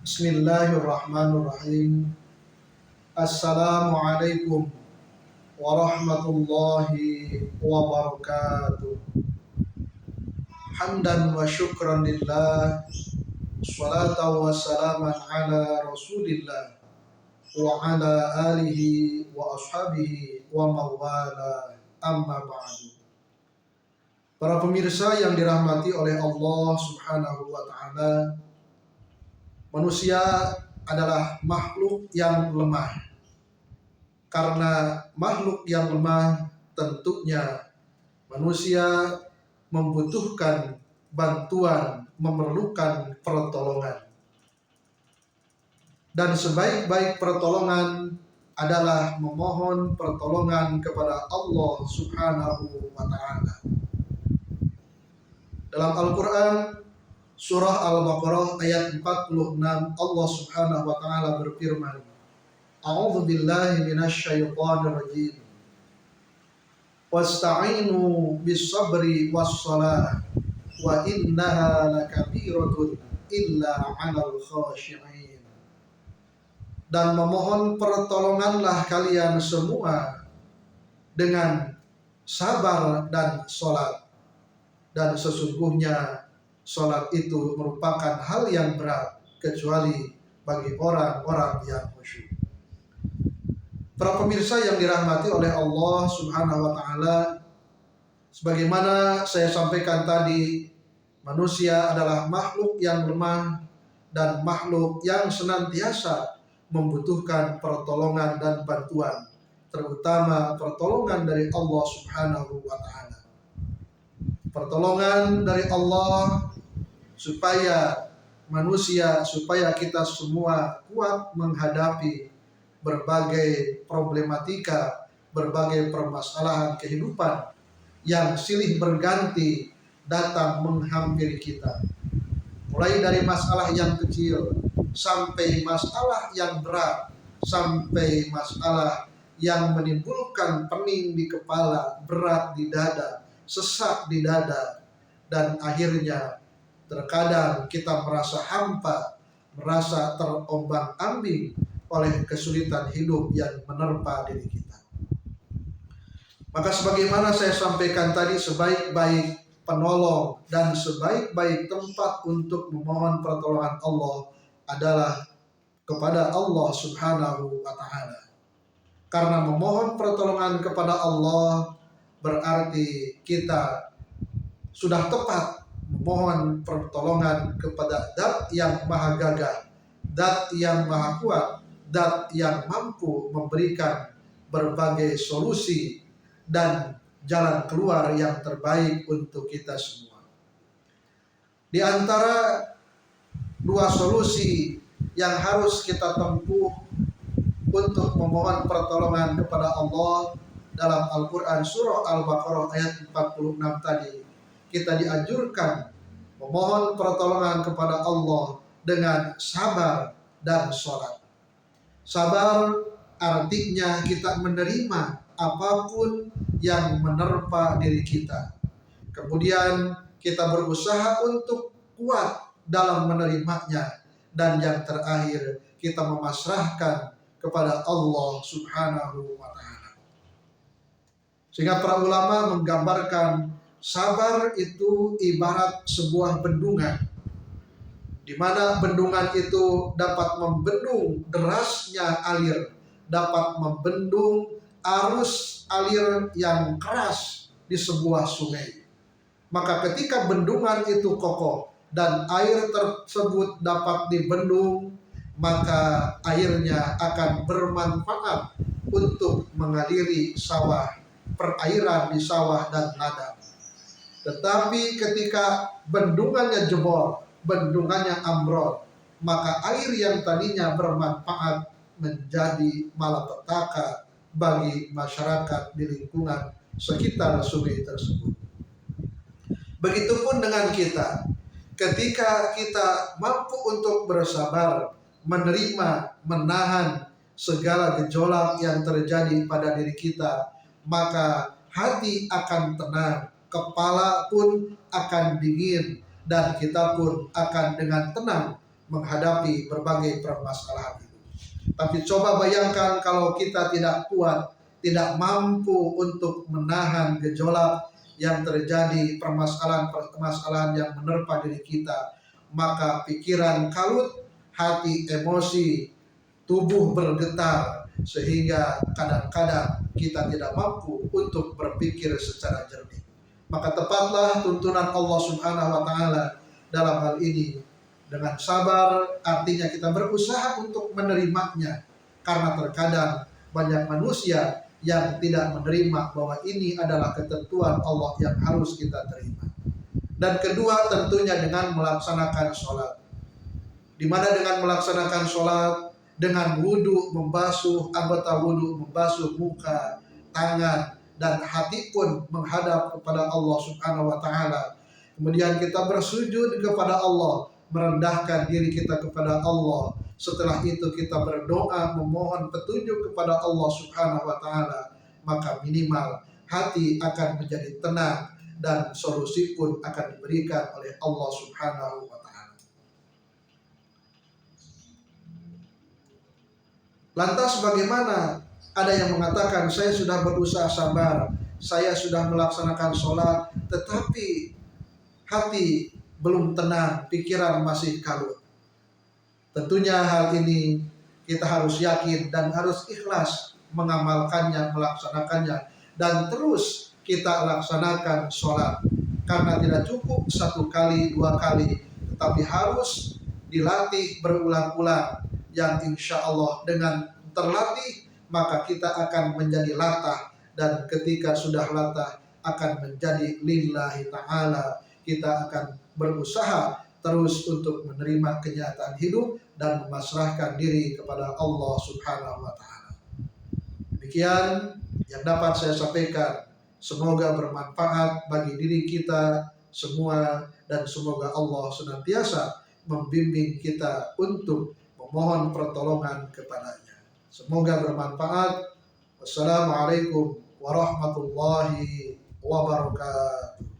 Bismillahirrahmanirrahim. Assalamualaikum warahmatullahi wabarakatuh. Hamdan wa syukran lillah, salatan wa salaman ala rasulillah wa ala alihi wa ashabihi wa mawala, amma ba'du. Para pemirsa yang dirahmati oleh Allah Subhanahu wa ta'ala, manusia adalah makhluk yang lemah. Karena makhluk yang lemah, tentunya manusia membutuhkan bantuan, memerlukan pertolongan. Dan sebaik-baik pertolongan adalah memohon pertolongan kepada Allah Subhanahu wa ta'ala. Dalam Al-Quran, surah Al-Baqarah ayat 46, Allah Subhanahu wa ta'ala berfirman, A'udzu billahi minasy syaithanir rajim. Wasta'inu bis-sabri was-shalah wa innaha lakabiratun illa 'alal khashi'in. Dan memohon pertolonganlah kalian semua dengan sabar dan salat. Dan sesungguhnya salat itu merupakan hal yang berat kecuali bagi orang-orang yang khusyuk. Para pemirsa yang dirahmati oleh Allah Subhanahu wa ta'ala, sebagaimana saya sampaikan tadi, manusia adalah makhluk yang lemah dan makhluk yang senantiasa membutuhkan pertolongan dan bantuan, terutama pertolongan dari Allah Subhanahu wa ta'ala. Pertolongan dari Allah supaya manusia, supaya kita semua kuat menghadapi berbagai problematika, berbagai permasalahan kehidupan yang silih berganti datang menghampiri kita. Mulai dari masalah yang kecil sampai masalah yang berat, sampai masalah yang menimbulkan pening di kepala, berat di dada, sesak di dada, dan akhirnya terkadang kita merasa hampa, merasa terombang-ambing oleh kesulitan hidup yang menerpa diri kita. Maka sebagaimana saya sampaikan tadi, sebaik-baik penolong dan sebaik-baik tempat untuk memohon pertolongan Allah adalah kepada Allah Subhanahu wa ta'ala. Karena memohon pertolongan kepada Allah berarti kita sudah tepat memohon pertolongan kepada Zat yang maha gagah, Zat yang maha kuat, Zat yang mampu memberikan berbagai solusi dan jalan keluar yang terbaik untuk kita semua. Di antara dua solusi yang harus kita tempuh untuk memohon pertolongan kepada Allah dalam Al-Quran surah Al-Baqarah ayat 46 tadi, kita dianjurkan memohon pertolongan kepada Allah dengan sabar dan sholat. Sabar artinya kita menerima apapun yang menerpa diri kita. Kemudian kita berusaha untuk kuat dalam menerimanya. Dan yang terakhir, kita memasrahkan kepada Allah Subhanahu wa ta'ala. Sehingga para ulama menggambarkan sabar itu ibarat sebuah bendungan, di mana bendungan itu dapat membendung derasnya air, dapat membendung arus air yang keras di sebuah sungai. Maka ketika bendungan itu kokoh dan air tersebut dapat dibendung, maka airnya akan bermanfaat untuk mengaliri sawah, perairan di sawah dan ladang. Tetapi ketika bendungannya jebol, bendungannya ambrol, maka air yang tadinya bermanfaat menjadi malapetaka bagi masyarakat di lingkungan sekitar sungai tersebut. Begitupun dengan kita, ketika kita mampu untuk bersabar, menerima, menahan segala gejolak yang terjadi pada diri kita, maka hati akan tenang, kepala pun akan dingin, dan kita pun akan dengan tenang menghadapi berbagai permasalahan itu. Tapi coba bayangkan kalau kita tidak kuat, tidak mampu untuk menahan gejolak yang terjadi, permasalahan-permasalahan yang menerpa diri kita, maka pikiran kalut, hati emosi, tubuh bergetar, sehingga kadang-kadang kita tidak mampu untuk berpikir secara jernih. Maka tepatlah tuntunan Allah Subhanahu wa Ta'ala dalam hal ini. Dengan sabar, artinya kita berusaha untuk menerimanya, karena terkadang banyak manusia yang tidak menerima bahwa ini adalah ketentuan Allah yang harus kita terima. Dan kedua, tentunya dengan melaksanakan sholat. Di mana dengan melaksanakan sholat, dengan wudhu, membasuh anggota wudhu, membasuh muka, tangan, dan hati pun menghadap kepada Allah Subhanahu wa Ta'ala. Kemudian kita bersujud kepada Allah, merendahkan diri kita kepada Allah. Setelah itu kita berdoa memohon petunjuk kepada Allah Subhanahu wa Ta'ala. Maka minimal hati akan menjadi tenang dan solusi pun akan diberikan oleh Allah Subhanahu wa Ta'ala. Lantas bagaimana? Ada yang mengatakan saya sudah berusaha sabar, saya sudah melaksanakan sholat, tetapi hati belum tenang, pikiran masih kalut. Tentunya hal ini kita harus yakin dan harus ikhlas mengamalkannya, melaksanakannya, dan terus kita laksanakan sholat. Karena tidak cukup 1 kali, 2 kali, tetapi harus dilatih berulang-ulang, yang insya Allah dengan terlatih maka kita akan menjadi latah, dan ketika sudah latah akan menjadi lillahi ta'ala. Kita akan berusaha terus untuk menerima kenyataan hidup dan memasrahkan diri kepada Allah Subhanahu wa Ta'ala. Demikian yang dapat saya sampaikan. Semoga bermanfaat bagi diri kita semua, dan semoga Allah senantiasa membimbing kita untuk memohon pertolongan kepadanya. Semoga bermanfaat. Wassalamualaikum warahmatullahi wabarakatuh.